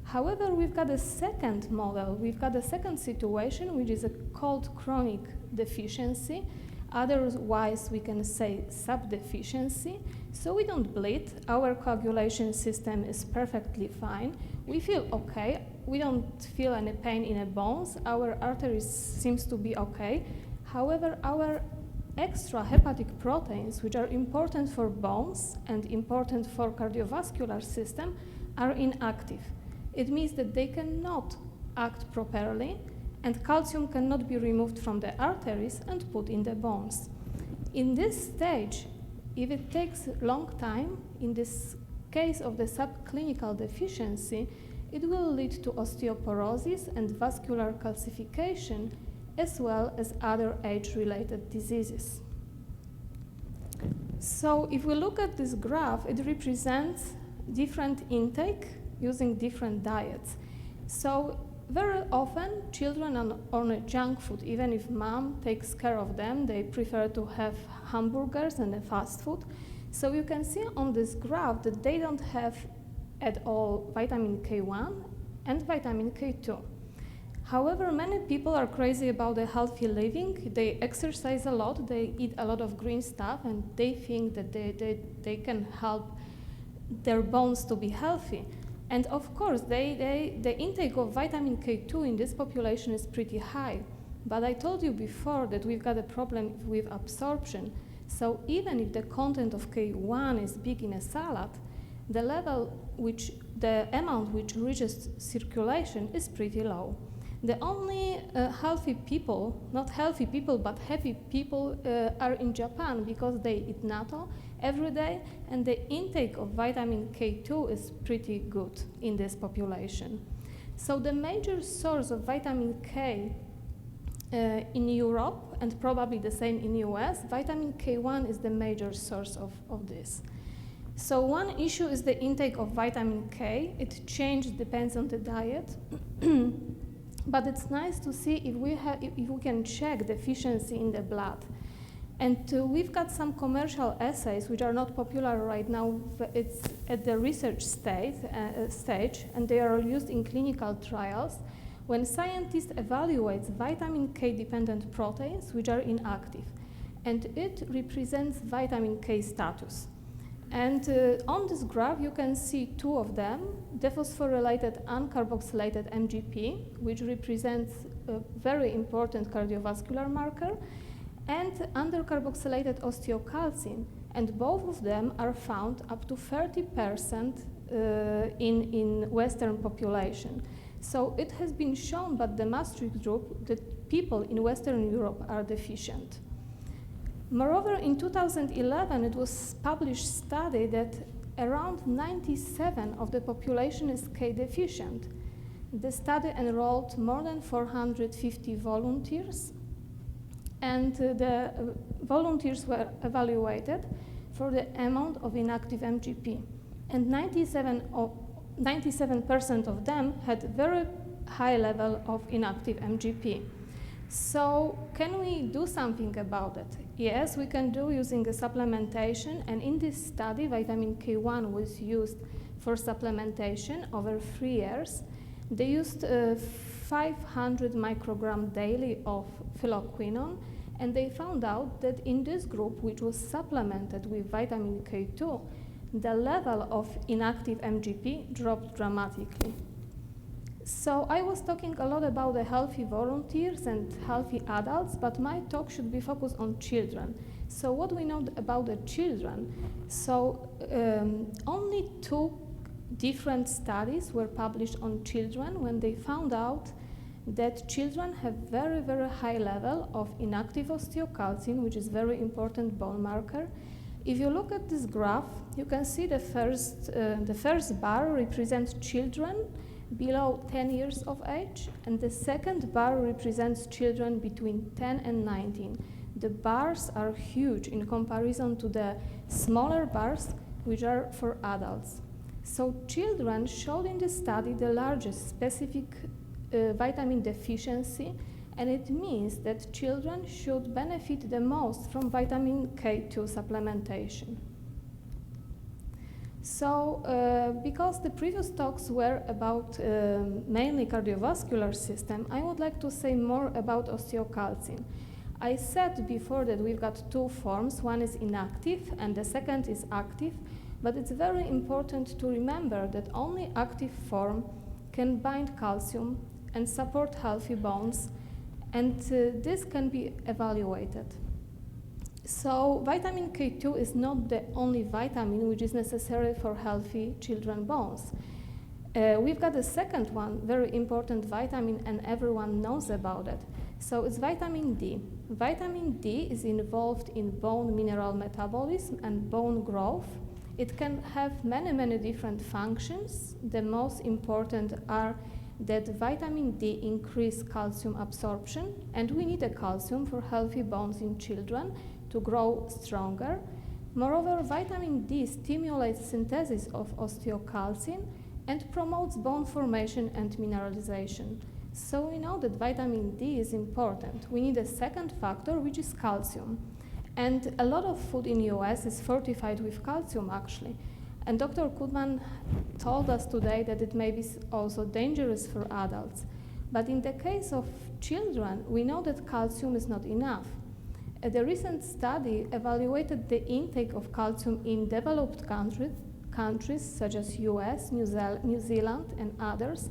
However, we've got a second model, we've got a second situation, which is called chronic deficiency. Otherwise, we can say subdeficiency. So we don't bleed, our coagulation system is perfectly fine, we feel okay, we don't feel any pain in the bones, our arteries seems to be okay. However, our extra hepatic proteins, which are important for bones and important for cardiovascular system, are inactive. It means that they cannot act properly, and calcium cannot be removed from the arteries and put in the bones. In this stage, if it takes a long time, in this case of the subclinical deficiency, it will lead to osteoporosis and vascular calcification, as well as other age-related diseases. So if we look at this graph, it represents different intake using different diets. So very often, children are on a junk food. Even if mom takes care of them, they prefer to have hamburgers and a fast food. So you can see on this graph that they don't have at all vitamin K1 and vitamin K2. However, many people are crazy about a healthy living. They exercise a lot, they eat a lot of green stuff, and they think that they can help their bones to be healthy. And of course, the intake of vitamin K2 in this population is pretty high. But I told you before that we've got a problem with absorption. So even if the content of K1 is big in a salad, the amount which reaches circulation is pretty low. The only healthy people, not healthy people, but happy people are in Japan because they eat natto every day, and the intake of vitamin K2 is pretty good in this population. So the major source of vitamin K in Europe, and probably the same in US, vitamin K1 is the major source of this. So one issue is the intake of vitamin K. It changes, depends on the diet. But it's nice to see if we can check deficiency in the blood. And we've got some commercial assays which are not popular right now. It's at the research stage, and they are used in clinical trials when scientists evaluate vitamin K-dependent proteins which are inactive. And it represents vitamin K status. And on this graph, you can see two of them, dephosphorylated uncarboxylated MGP, which represents a very important cardiovascular marker, and undercarboxylated osteocalcin, and both of them are found up to 30% in Western population. So it has been shown by the Maastricht group that people in Western Europe are deficient. Moreover, in 2011, it was published study that around 97% of the population is K deficient. The study enrolled more than 450 volunteers, and the volunteers were evaluated for the amount of inactive MGP. And 97% of them had very high level of inactive MGP. So can we do something about it? Yes, we can do using a supplementation, and in this study, vitamin K1 was used for supplementation over 3 years. They used 500 microgram daily of phylloquinone, and they found out that in this group, which was supplemented with vitamin K2, the level of inactive MGP dropped dramatically. So I was talking a lot about the healthy volunteers and healthy adults, but my talk should be focused on children. So what we know about the children? So only 2 different studies were published on children when they found out that children have very, very high level of inactive osteocalcin, which is very important bone marker. If you look at this graph, you can see the first bar represents children below 10 years of age, and the second bar represents children between 10 and 19. The bars are huge in comparison to the smaller bars, which are for adults. So children showed in the study the largest specific vitamin deficiency, and it means that children should benefit the most from vitamin K2 supplementation. So, because the previous talks were about mainly cardiovascular system, I would like to say more about osteocalcin. I said before that we've got 2 forms. One is inactive and the second is active, but it's very important to remember that only active form can bind calcium and support healthy bones, and this can be evaluated. So vitamin K2 is not the only vitamin which is necessary for healthy children bones. We've got a second one, very important vitamin, and everyone knows about it. So it's vitamin D. Vitamin D is involved in bone mineral metabolism and bone growth. It can have many, many different functions. The most important are that vitamin D increases calcium absorption, and we need a calcium for healthy bones in children to grow stronger. Moreover, vitamin D stimulates synthesis of osteocalcin and promotes bone formation and mineralization. So we know that vitamin D is important. We need a second factor, which is calcium. And a lot of food in the US is fortified with calcium, actually. And Dr. Kudman told us today that it may be also dangerous for adults. But in the case of children, we know that calcium is not enough. The recent study evaluated the intake of calcium in developed countries such as US, New Zealand, and others,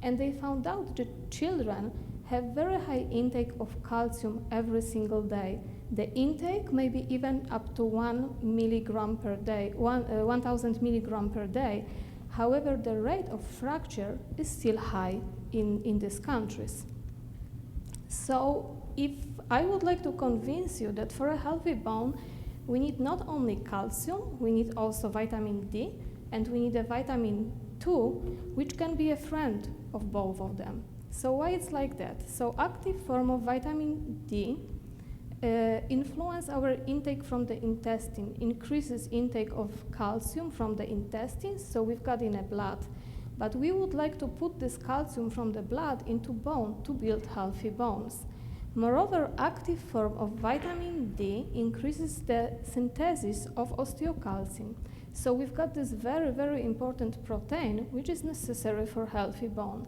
and they found out that children have very high intake of calcium every single day. The intake may be even up to 1 milligram per day, 1,000 milligram per day. However, the rate of fracture is still high in these countries. So if I would like to convince you that for a healthy bone, we need not only calcium, we need also vitamin D, and we need a vitamin 2, which can be a friend of both of them. So why it's like that? So active form of vitamin D influence our intake from the intestine, increases intake of calcium from the intestines, so we've got in a blood. But we would like to put this calcium from the blood into bone to build healthy bones. Moreover, active form of vitamin D increases the synthesis of osteocalcin. So we've got this very, very important protein which is necessary for healthy bone.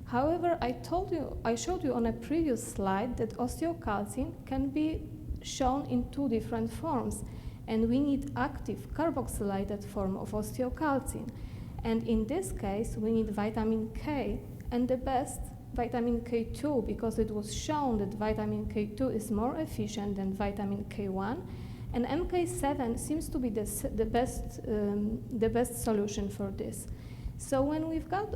However, I showed you on a previous slide that osteocalcin can be shown in 2 different forms, and we need active carboxylated form of osteocalcin. And in this case, we need vitamin K, and the best vitamin K2, because it was shown that vitamin K2 is more efficient than vitamin K1, and MK7 seems to be the best solution for this. So when we've got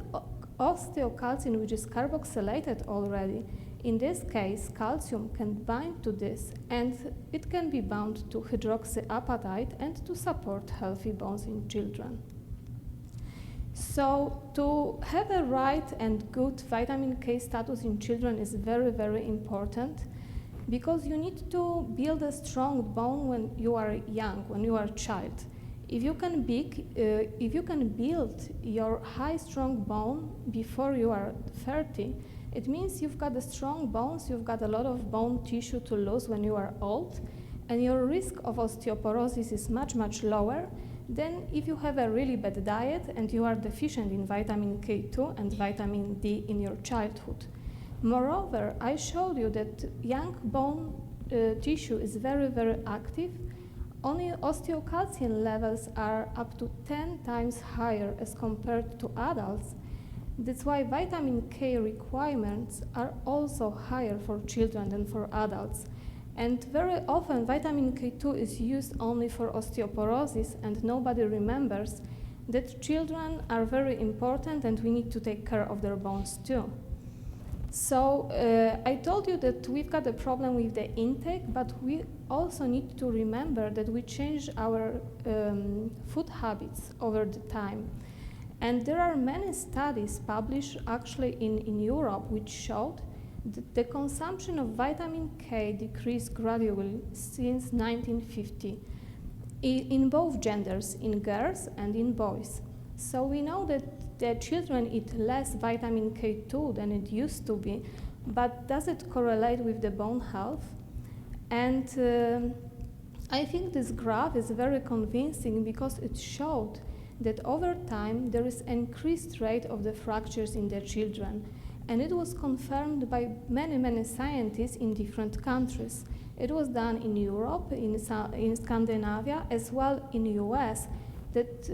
osteocalcin, which is carboxylated already, in this case, calcium can bind to this, and it can be bound to hydroxyapatite and to support healthy bones in children. So to have a right and good vitamin K status in children is very, very important, because you need to build a strong bone when you are young, when you are a child. If you can build your high, strong bone before you are 30, it means you've got the strong bones, you've got a lot of bone tissue to lose when you are old, and your risk of osteoporosis is much, much lower than if you have a really bad diet and you are deficient in vitamin K2 and vitamin D in your childhood. Moreover, I showed you that young bone tissue is very, very active. Only osteocalcin levels are up to 10 times higher as compared to adults. That's why vitamin K requirements are also higher for children than for adults. And very often vitamin K2 is used only for osteoporosis, and nobody remembers that children are very important and we need to take care of their bones too. So I told you that we've got a problem with the intake, but we also need to remember that we change our food habits over the time. And there are many studies published actually in Europe which showed that the consumption of vitamin K decreased gradually since 1950 in both genders, in girls and in boys. So we know that the children eat less vitamin K2 than it used to be, but does it correlate with the bone health? And I think this graph is very convincing because it showed that over time there is an increased rate of the fractures in the children. And it was confirmed by many, many scientists in different countries. It was done in Europe, in Scandinavia, as well in the US, that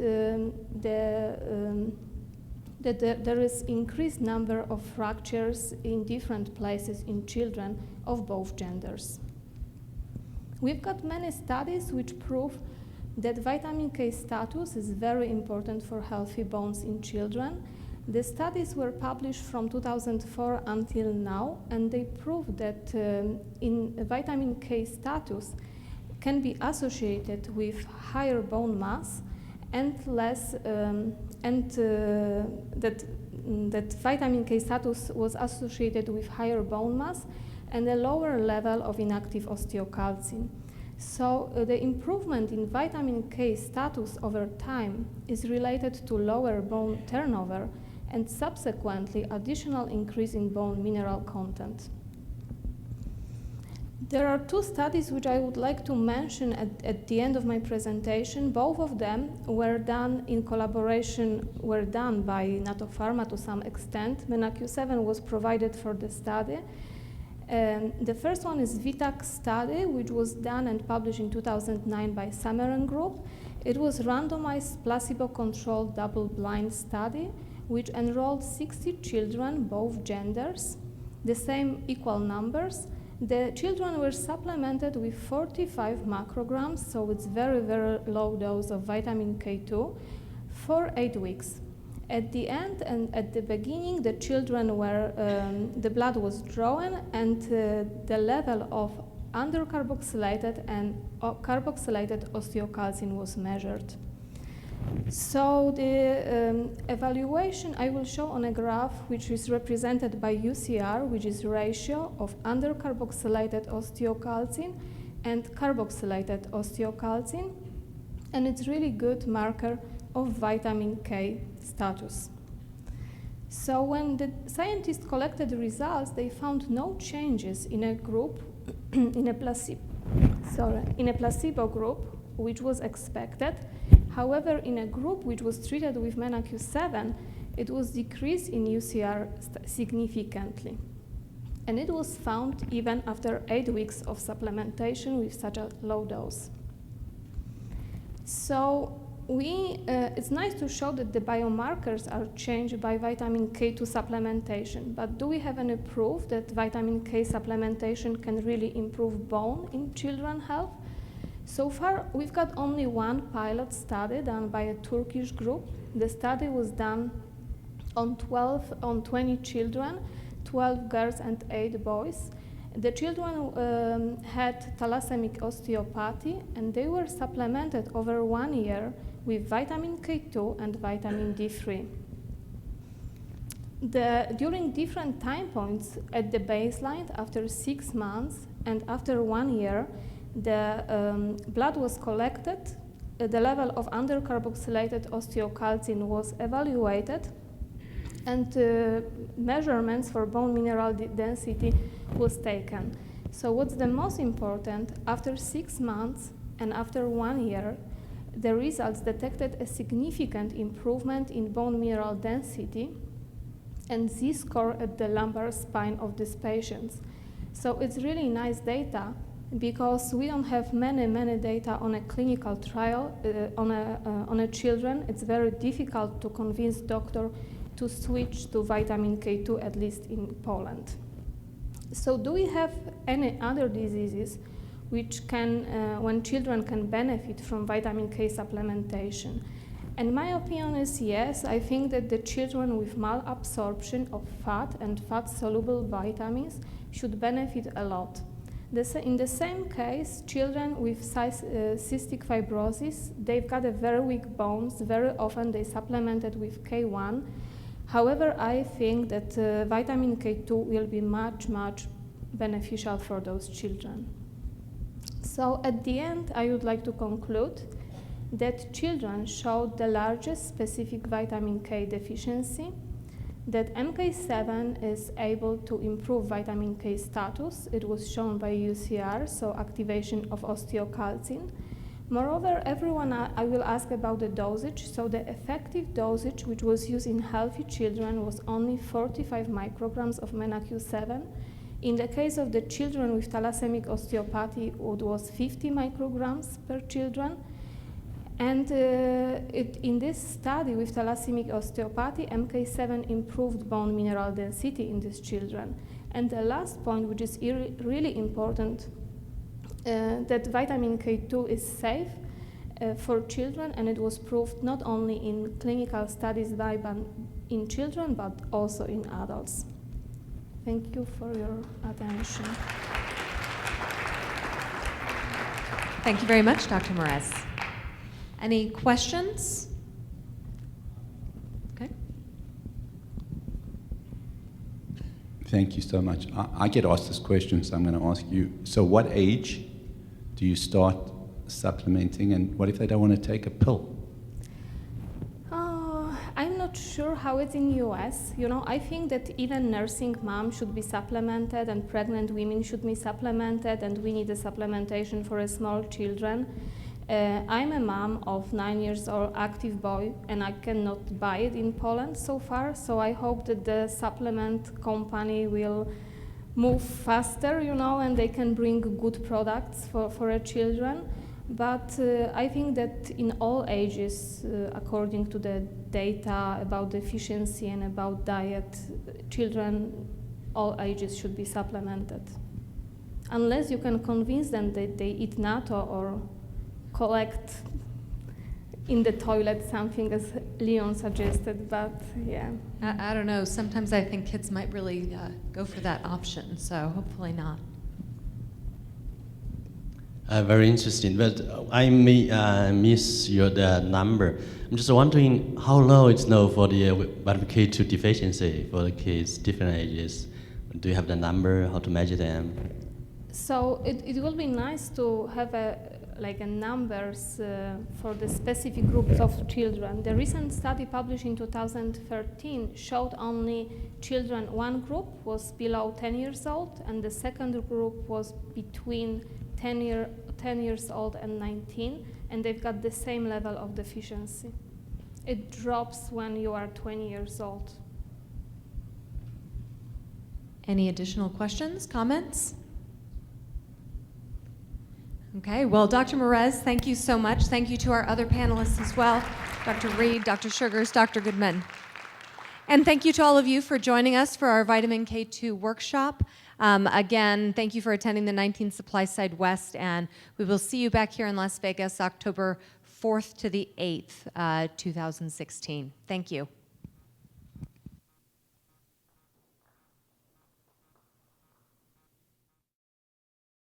there is increased number of fractures in different places in children of both genders. We've got many studies which prove that vitamin K status is very important for healthy bones in children. The studies were published from 2004 until now, and they prove that in vitamin K status can be associated with higher bone mass and less, that vitamin K status was associated with higher bone mass and a lower level of inactive osteocalcin. So the improvement in vitamin K status over time is related to lower bone turnover and subsequently additional increase in bone mineral content. There are two studies which I would like to mention at the end of my presentation. Both of them were done in collaboration, were done by NATO Pharma to some extent. MENA-Q7 was provided for the study. The first one is VITAC study, which was done and published in 2009 by Samaran Group. It was randomized placebo-controlled double-blind study which enrolled 60 children, both genders, the same equal numbers. The children were supplemented with 45 macrograms, so it's very, very low dose of vitamin K2 for 8 weeks. At the end and at the beginning, the children were, the blood was drawn and the level of undercarboxylated and carboxylated osteocalcin was measured. So the evaluation I will show on a graph which is represented by UCR, which is ratio of undercarboxylated osteocalcin and carboxylated osteocalcin, and it's really good marker of vitamin K status. So when the scientists collected the results, they found no changes in a group, in a placebo group, which was expected. However, in a group which was treated with MENA-Q7, it was decreased in UCR significantly. And it was found even after 8 weeks of supplementation with such a low dose. So it's nice to show that the biomarkers are changed by vitamin K2 supplementation, but do we have any proof that vitamin K supplementation can really improve bone in children's health? So far, we've got only one pilot study done by a Turkish group. The study was done on 20 children, 12 girls and 8 boys. The children had thalassemic osteopathy, and they were supplemented over 1 year with vitamin K2 and vitamin D3. During different time points at the baseline, after 6 months and after 1 year, the blood was collected, the level of undercarboxylated osteocalcin was evaluated, and measurements for bone mineral density was taken. So what's the most important, after 6 months and after 1 year, the results detected a significant improvement in bone mineral density and Z-score at the lumbar spine of these patients. So it's really nice data, because we don't have many data on a clinical trial on a children. It's very difficult to convince doctor to switch to vitamin K2, at least in Poland. So do we have any other diseases which can, when children can benefit from vitamin K supplementation? And my opinion is yes. I think that the children with malabsorption of fat and fat-soluble vitamins should benefit a lot. In the same case, children with cystic fibrosis, they've got a very weak bones. Very often they supplemented with K1. However, I think that vitamin K2 will be much, much beneficial for those children. So at the end, I would like to conclude that children showed the largest specific vitamin K deficiency, that MK7 is able to improve vitamin K status. It was shown by UCR, so activation of osteocalcin. Moreover, everyone I will ask about the dosage. So the effective dosage which was used in healthy children was only 45 micrograms of MENA-Q7. In the case of the children with thalassaemic osteopathy, it was 50 micrograms per children. And in this study with thalassaemic osteopathy, MK7 improved bone mineral density in these children. And the last point, which is really important, that vitamin K2 is safe for children, and it was proved not only in clinical studies in children, but also in adults. Thank you for your attention. Thank you very much, Dr. Maresz. Any questions? Okay. Thank you so much. I get asked this question, so I'm going to ask you. So what age do you start supplementing, and what if they don't want to take a pill? I'm not sure how it's in US. You know, I think that even nursing moms should be supplemented, and pregnant women should be supplemented, and we need a supplementation for small children. I'm a mom of 9 years old active boy, and I cannot buy it in Poland so far, so I hope that the supplement company will move faster, you know, and they can bring good products for children. But I think that in all ages, according to the data about deficiency and about diet, children, all ages should be supplemented. Unless you can convince them that they eat natto or collect in the toilet something, as Leon suggested, but yeah. I don't know. Sometimes I think kids might really go for that option, so hopefully not. Very interesting, but I may miss the number. I'm just wondering how low it's known for the vitamin K2 deficiency for the kids, different ages. Do you have the number, how to measure them? So it will be nice to have numbers for the specific groups of children. The recent study published in 2013 showed only children. One group was below 10 years old, and the second group was between 10 years old and 19, and they've got the same level of deficiency. It drops when you are 20 years old. Any additional questions, comments? Okay, well, Dr. Maresz, thank you so much. Thank you to our other panelists as well, Dr. Reed, Dr. Schurgers, Dr. Goodman. And thank you to all of you for joining us for our Vitamin K2 workshop. Again, thank you for attending the 19th Supply Side West, and we will see you back here in Las Vegas, October 4th to the 8th, 2016. Thank you.